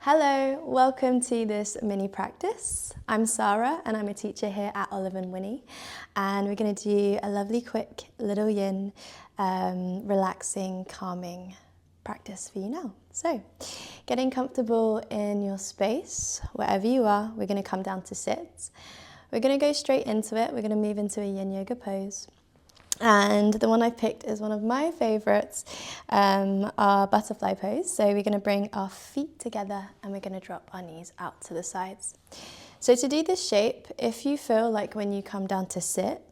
Hello, welcome to this mini practice. I'm Sara and I'm a teacher here at Olive and Winnie, and we're going to do a lovely quick little yin relaxing calming practice for you now. So getting comfortable in your space wherever you are, we're going to come down to sit. We're going to go straight into it. We're going to move into a Yin Yoga pose. And the one I picked is one of my favorites, our butterfly pose. So we're going to bring our feet together and we're going to drop our knees out to the sides. So to do this shape, if you feel like when you come down to sit,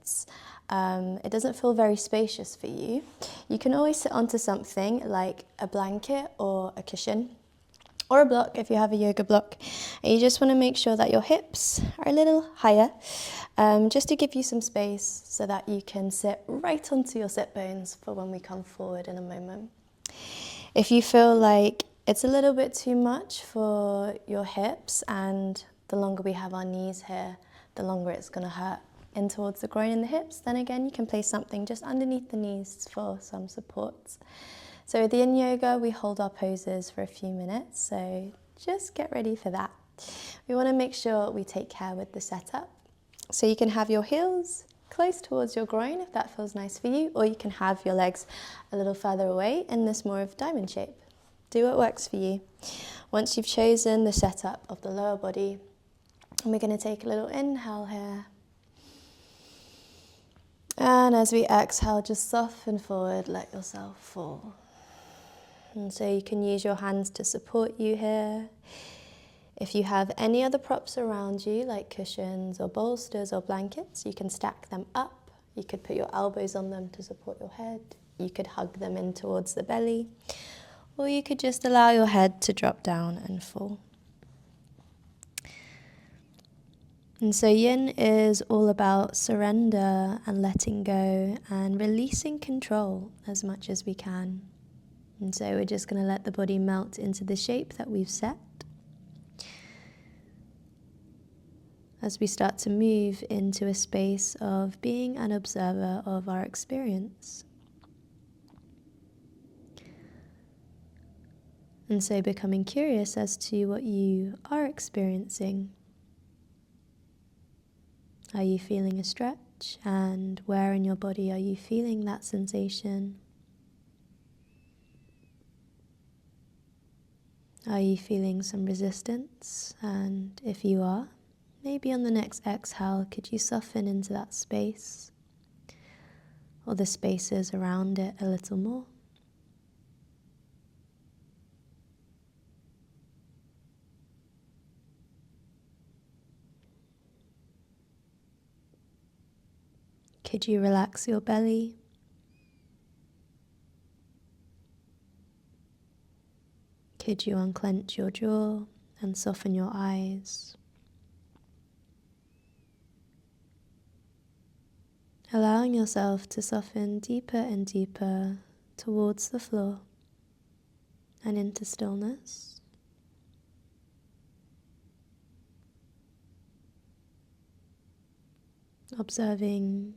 it doesn't feel very spacious for you, you can always sit onto something like a blanket or a cushion, or a block if you have a yoga block. And you just want to make sure that your hips are a little higher, just to give you some space so that you can sit right onto your sit bones for when we come forward in a moment. If you feel like it's a little bit too much for your hips, and the longer we have our knees here, the longer it's going to hurt in towards the groin and the hips, then again you can place something just underneath the knees for some support. So with Yin Yoga, we hold our poses for a few minutes, so just get ready for that. We want to make sure we take care with the setup. So you can have your heels close towards your groin if that feels nice for you, or you can have your legs a little further away in this more of diamond shape. Do what works for you. Once you've chosen the setup of the lower body, we're going to take a little inhale here. And as we exhale, just soften forward, let yourself fall. And so you can use your hands to support you here. If you have any other props around you, like cushions or bolsters or blankets, you can stack them up. You could put your elbows on them to support your head. You could hug them in towards the belly. Or you could just allow your head to drop down and fall. And so yin is all about surrender and letting go and releasing control as much as we can. And so we're just going to let the body melt into the shape that we've set as we start to move into a space of being an observer of our experience. And so becoming curious as to what you are experiencing. Are you feeling a stretch? And where in your body are you feeling that sensation? Are you feeling some resistance? And if you are, maybe on the next exhale, could you soften into that space or the spaces around it a little more? Could you relax your belly? Could you unclench your jaw and soften your eyes? Allowing yourself to soften deeper and deeper towards the floor and into stillness. Observing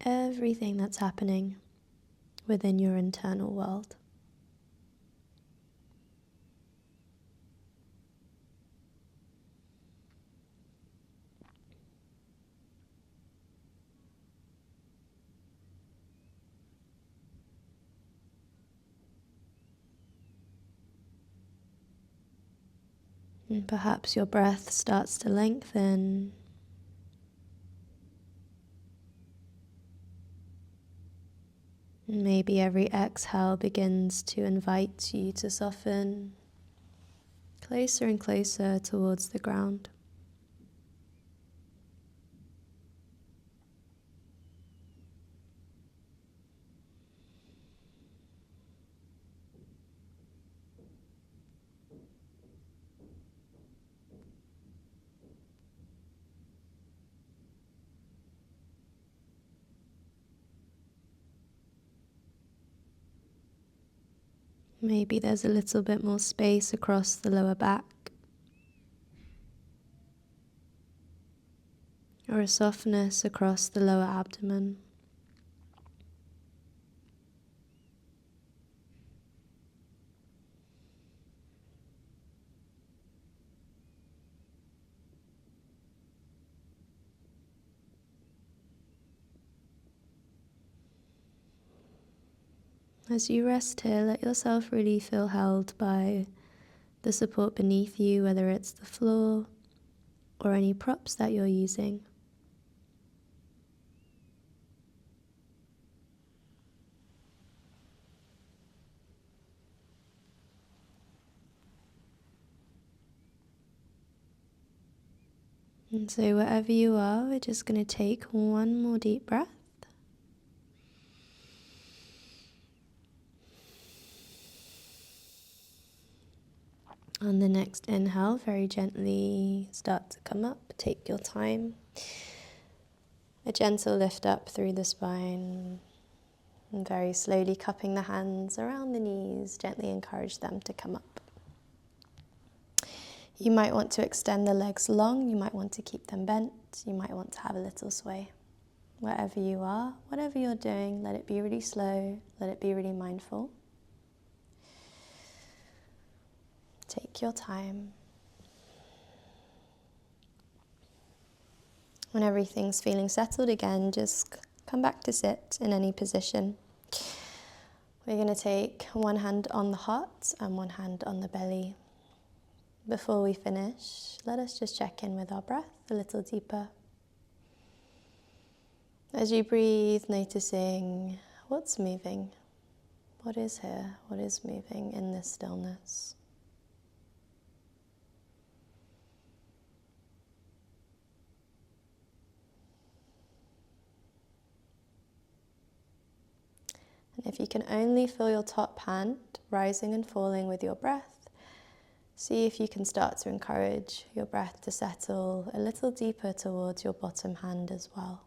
everything that's happening within your internal world. And perhaps your breath starts to lengthen. And maybe every exhale begins to invite you to soften closer and closer towards the ground. Maybe there's a little bit more space across the lower back, or a softness across the lower abdomen. As you rest here, let yourself really feel held by the support beneath you, whether it's the floor or any props that you're using. And so wherever you are, we're just going to take one more deep breath. On the next inhale, very gently start to come up. Take your time. A gentle lift up through the spine. And very slowly cupping the hands around the knees, gently encourage them to come up. You might want to extend the legs long, you might want to keep them bent, you might want to have a little sway. Wherever you are, whatever you're doing, let it be really slow, let it be really mindful. Take your time. When everything's feeling settled again, just come back to sit in any position. We're going to take one hand on the heart and one hand on the belly. Before we finish, let us just check in with our breath a little deeper. As you breathe, noticing what's moving, what is here, what is moving in this stillness. And if you can only feel your top hand rising and falling with your breath, see if you can start to encourage your breath to settle a little deeper towards your bottom hand as well.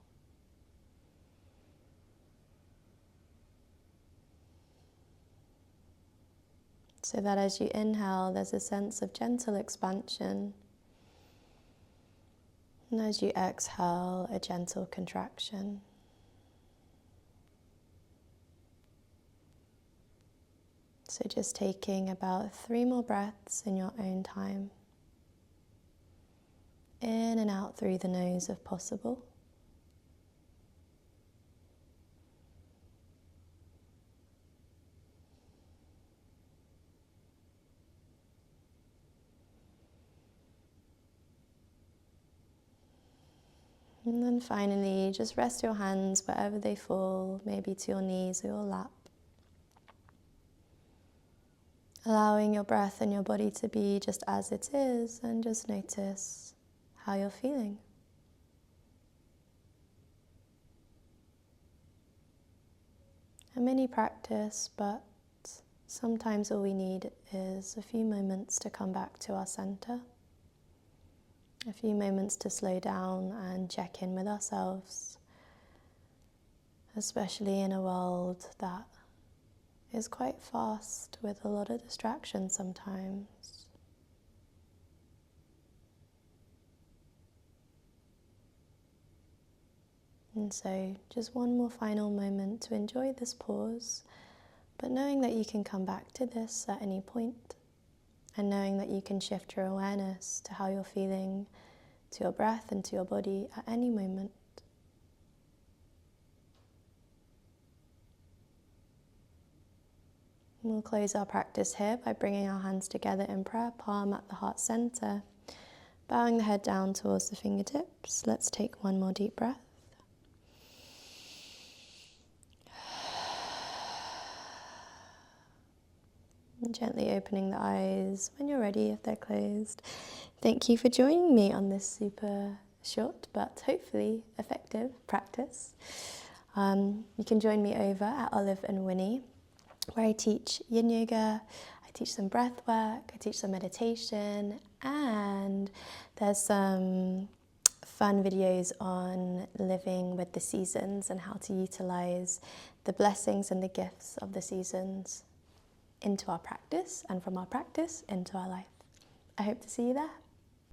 So that as you inhale, there's a sense of gentle expansion. And as you exhale, a gentle contraction. So just taking about 3 more breaths in your own time. In and out through the nose if possible. And then finally, just rest your hands wherever they fall, maybe to your knees or your lap. Allowing your breath and your body to be just as it is, and just notice how you're feeling. A mini practice, but sometimes all we need is a few moments to come back to our center. A few moments to slow down and check in with ourselves, especially in a world that is quite fast with a lot of distractions sometimes. And so just one more final moment to enjoy this pause, but knowing that you can come back to this at any point, and knowing that you can shift your awareness to how you're feeling, to your breath and to your body at any moment. We'll close our practice here by bringing our hands together in prayer, palm at the heart center, bowing the head down towards the fingertips. Let's take one more deep breath. And gently opening the eyes when you're ready if they're closed. Thank you for joining me on this super short but hopefully effective practice. You can join me over at Olive and Winnie, where I teach Yin Yoga, I teach some breath work, I teach some meditation, and there's some fun videos on living with the seasons and how to utilize the blessings and the gifts of the seasons into our practice, and from our practice into our life. I hope to see you there.